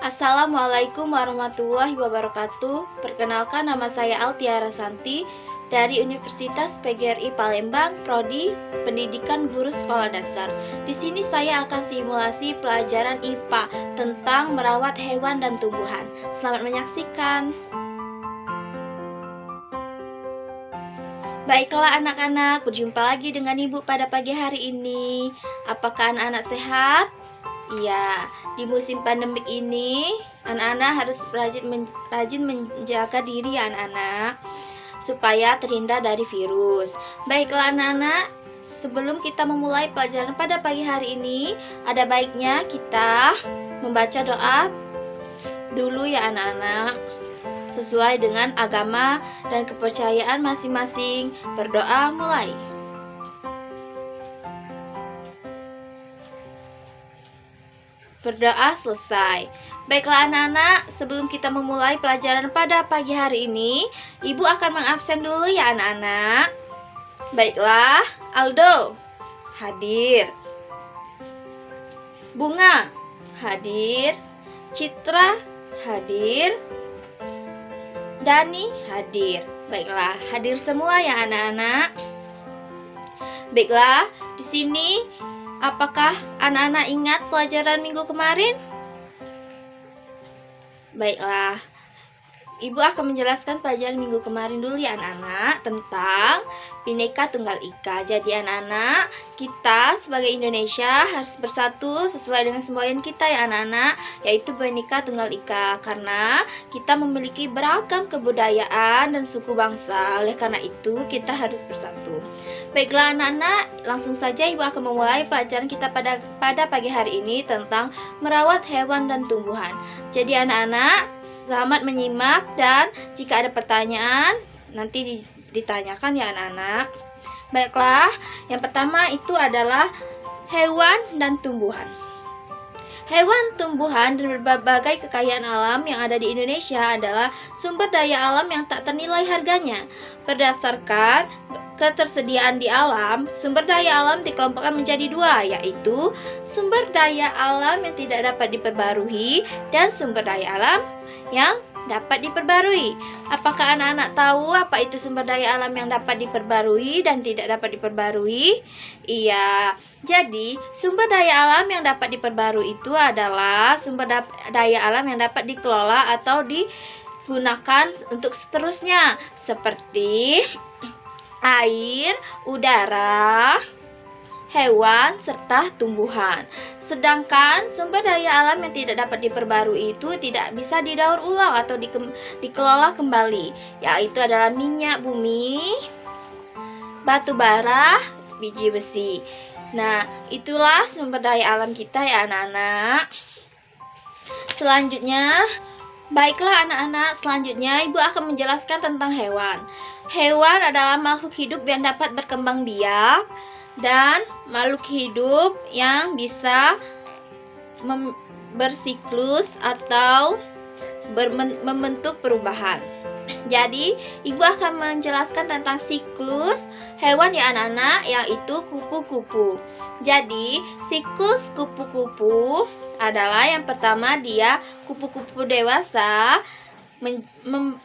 Assalamualaikum warahmatullahi wabarakatuh. Perkenalkan, nama saya Altiara Santi dari Universitas PGRI Palembang, Prodi Pendidikan Guru Sekolah Dasar. Di sini saya akan simulasi pelajaran IPA tentang merawat hewan dan tumbuhan. Selamat menyaksikan. Baiklah anak-anak, berjumpa lagi dengan Ibu pada pagi hari ini. Apakah anak-anak sehat? Iya, di musim pandemik ini anak-anak harus rajin menjaga diri ya anak-anak, supaya terhindar dari virus. Baiklah anak-anak, sebelum kita memulai pelajaran pada pagi hari ini, ada baiknya kita membaca doa dulu ya anak-anak, sesuai dengan agama dan kepercayaan masing-masing. Berdoa mulai. Berdoa selesai. Baiklah anak-anak, sebelum kita memulai pelajaran pada pagi hari ini, Ibu akan mengabsen dulu ya anak-anak. Baiklah, Aldo hadir, Bunga hadir, Citra hadir, Dani hadir. Baiklah, hadir semua ya anak-anak. Baiklah, di sini apakah anak-anak ingat pelajaran minggu kemarin? Baiklah, Ibu akan menjelaskan pelajaran minggu kemarin dulu ya anak-anak, tentang Bhinneka Tunggal Ika. Jadi anak-anak, kita sebagai Indonesia harus bersatu sesuai dengan semboyan kita ya anak-anak, yaitu Bhinneka Tunggal Ika. Karena kita memiliki beragam kebudayaan dan suku bangsa, oleh karena itu kita harus bersatu. Baiklah anak-anak, langsung saja Ibu akan memulai pelajaran kita pada pagi hari ini tentang merawat hewan dan tumbuhan. Jadi anak-anak, selamat menyimak, dan jika ada pertanyaan nanti ditanyakan ya anak-anak. Baiklah, yang pertama itu adalah hewan dan tumbuhan. Hewan, tumbuhan, dan berbagai kekayaan alam yang ada di Indonesia adalah sumber daya alam yang tak ternilai harganya. Berdasarkan ketersediaan di alam, sumber daya alam dikelompokkan menjadi dua, yaitu sumber daya alam yang tidak dapat diperbarui dan sumber daya alam yang dapat diperbarui. Apakah anak-anak tahu apa itu sumber daya alam yang dapat diperbarui dan tidak dapat diperbarui? Iya, jadi sumber daya alam yang dapat diperbarui itu adalah sumber daya alam yang dapat dikelola atau digunakan untuk seterusnya, seperti air, udara, hewan, serta tumbuhan. Sedangkan sumber daya alam yang tidak dapat diperbarui itu tidak bisa didaur ulang atau dikelola kembali, yaitu adalah minyak bumi, batu bara, biji besi. Nah, itulah sumber daya alam kita ya anak-anak. Selanjutnya, baiklah anak-anak, selanjutnya Ibu akan menjelaskan tentang hewan. Hewan adalah makhluk hidup yang dapat berkembang biak dan makhluk hidup yang bisa bersiklus atau membentuk perubahan. Jadi, Ibu akan menjelaskan tentang siklus hewan ya anak-anak, yaitu kupu-kupu. Jadi, siklus kupu-kupu adalah yang pertama, dia kupu-kupu dewasa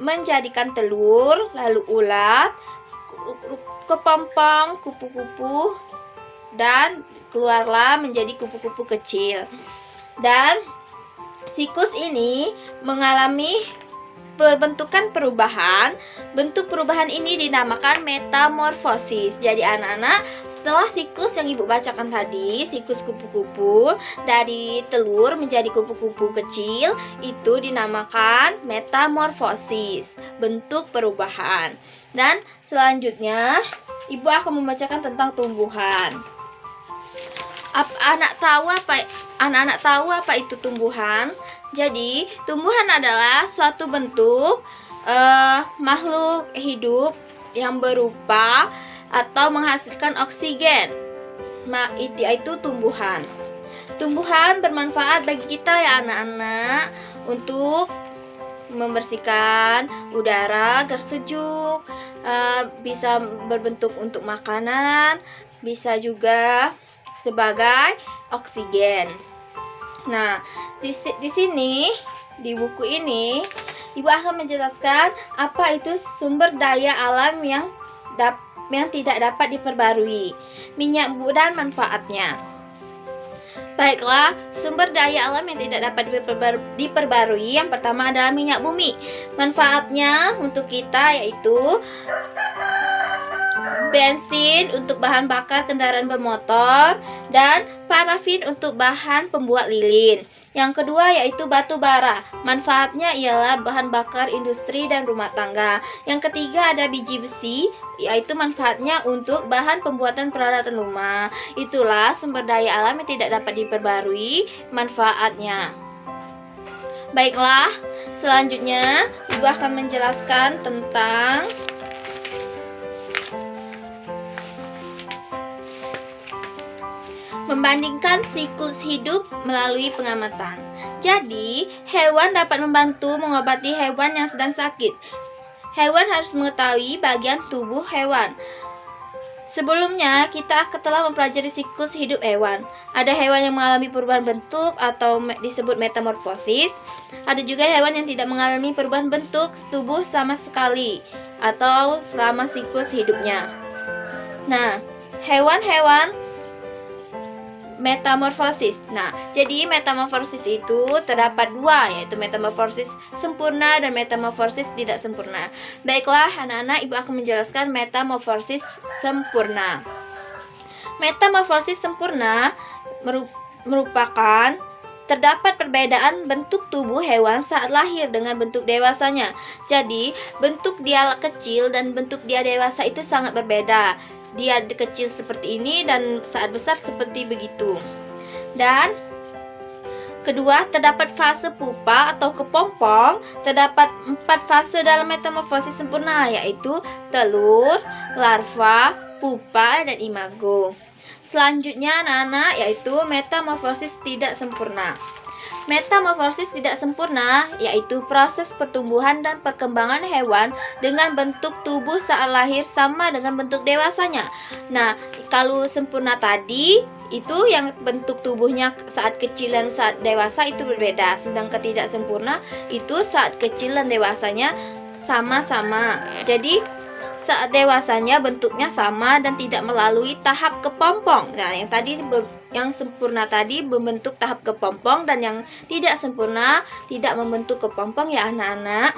menjadikan telur, lalu ulat, kepompong kupu-kupu, dan keluarlah menjadi kupu-kupu kecil. Dan siklus ini mengalami perbentukan perubahan. Bentuk perubahan ini dinamakan metamorfosis. Jadi anak-anak, setelah siklus yang Ibu bacakan tadi, siklus kupu-kupu dari telur menjadi kupu-kupu kecil, itu dinamakan metamorfosis, bentuk perubahan. Dan selanjutnya Ibu akan membacakan tentang tumbuhan. Anak-anak tahu apa itu tumbuhan? Jadi, tumbuhan adalah suatu bentuk makhluk hidup yang berupa atau menghasilkan oksigen. Itu tumbuhan. Tumbuhan bermanfaat bagi kita ya anak-anak, untuk membersihkan udara agar sejuk, bisa berbentuk untuk makanan, bisa juga sebagai oksigen. Nah, di sini di buku ini Ibu akan menjelaskan apa itu sumber daya alam yang tidak dapat diperbarui, minyak bumi dan manfaatnya. Baiklah, sumber daya alam yang tidak dapat diperbarui yang pertama adalah minyak bumi. Manfaatnya untuk kita yaitu bensin untuk bahan bakar kendaraan bermotor, dan parafin untuk bahan pembuat lilin. Yang kedua yaitu batu bara. Manfaatnya ialah bahan bakar industri dan rumah tangga. Yang ketiga ada biji besi, yaitu manfaatnya untuk bahan pembuatan peralatan rumah. Itulah sumber daya alam yang tidak dapat diperbarui, manfaatnya. Baiklah, selanjutnya Ibu akan menjelaskan tentang membandingkan siklus hidup melalui pengamatan. Jadi, hewan dapat membantu mengobati hewan yang sedang sakit. Hewan harus mengetahui bagian tubuh hewan. Sebelumnya, kita telah mempelajari siklus hidup hewan. Ada hewan yang mengalami perubahan bentuk atau disebut metamorfosis. Ada juga hewan yang tidak mengalami perubahan bentuk tubuh sama sekali atau selama siklus hidupnya. Nah, hewan-hewan metamorfosis. Nah, jadi metamorfosis itu terdapat dua, yaitu metamorfosis sempurna dan metamorfosis tidak sempurna. Baiklah, anak-anak, Ibu akan menjelaskan metamorfosis sempurna. Metamorfosis sempurna merupakan terdapat perbedaan bentuk tubuh hewan saat lahir dengan bentuk dewasanya. Jadi, bentuk dia kecil dan bentuk dia dewasa itu sangat berbeda. Dia kecil seperti ini dan saat besar seperti begitu. Dan kedua, terdapat fase pupa atau kepompong. Terdapat 4 fase dalam metamorfosis sempurna, yaitu telur, larva, pupa, dan imago. Selanjutnya anak-anak, yaitu metamorfosis tidak sempurna. Metamorfosis tidak sempurna yaitu proses pertumbuhan dan perkembangan hewan dengan bentuk tubuh saat lahir sama dengan bentuk dewasanya. Nah, kalau sempurna tadi itu yang bentuk tubuhnya saat kecil dan saat dewasa itu berbeda. Sedangkan tidak sempurna itu saat kecil dan dewasanya sama-sama. Jadi saat dewasanya bentuknya sama dan tidak melalui tahap kepompong. Nah, yang sempurna tadi membentuk tahap kepompong dan yang tidak sempurna tidak membentuk kepompong ya anak-anak.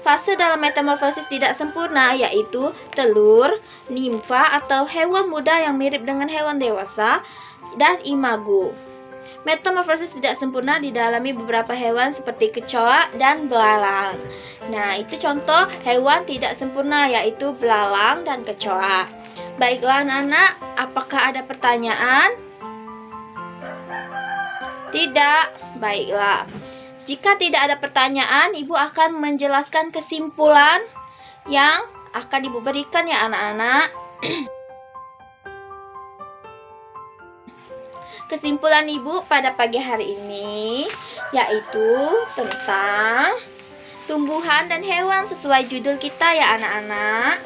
Fase dalam metamorfosis tidak sempurna yaitu telur, nimfa atau hewan muda yang mirip dengan hewan dewasa, dan imago. Metamorfosis tidak sempurna didalami beberapa hewan seperti kecoa dan belalang. Nah, itu contoh hewan tidak sempurna yaitu belalang dan kecoa. Baiklah anak-anak, apakah ada pertanyaan? Tidak? Baiklah. Jika tidak ada pertanyaan, Ibu akan menjelaskan kesimpulan yang akan Ibu berikan ya anak-anak. Kesimpulan Ibu pada pagi hari ini yaitu tentang tumbuhan dan hewan sesuai judul kita ya anak-anak.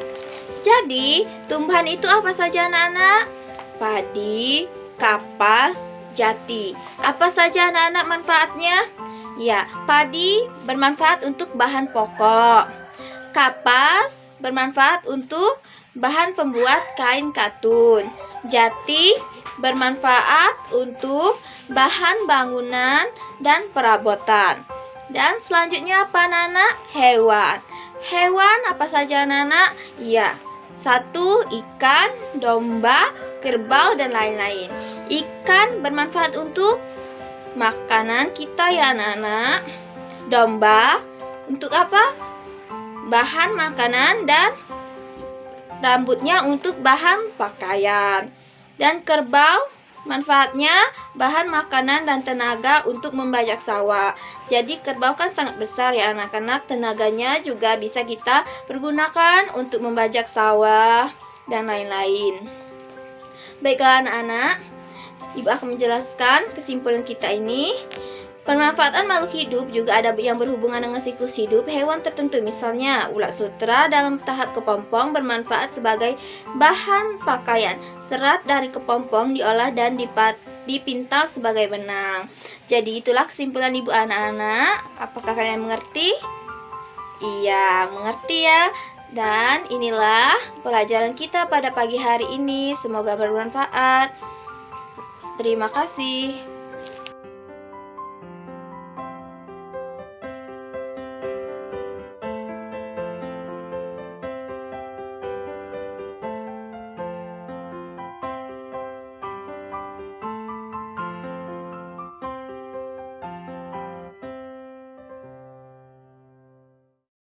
Jadi, tumbuhan itu apa saja anak-anak? Padi, kapas, jati. Apa saja anak-anak manfaatnya? Ya, padi bermanfaat untuk bahan pokok. Kapas bermanfaat untuk bahan pembuat kain katun. Jati bermanfaat untuk bahan bangunan dan perabotan. Dan selanjutnya apa anak-anak? Hewan. Hewan apa saja anak-anak? Ya, 1. Ikan, domba, kerbau, dan lain-lain. Ikan bermanfaat untuk makanan kita ya anak-anak. Domba untuk apa? Bahan makanan, dan rambutnya untuk bahan pakaian. Dan kerbau manfaatnya bahan makanan dan tenaga untuk membajak sawah. Jadi kerbau kan sangat besar ya anak-anak. Tenaganya juga bisa kita pergunakan untuk membajak sawah dan lain-lain. Baiklah anak-anak, Ibu akan menjelaskan kesimpulan kita ini. Pemanfaatan makhluk hidup juga ada yang berhubungan dengan siklus hidup hewan tertentu. Misalnya, ulat sutra dalam tahap kepompong bermanfaat sebagai bahan pakaian. Serat dari kepompong diolah dan dipintal sebagai benang. Jadi itulah kesimpulan ibu anak-anak. Apakah kalian mengerti? Iya, mengerti ya. Dan inilah pelajaran kita pada pagi hari ini. Semoga bermanfaat. Terima kasih.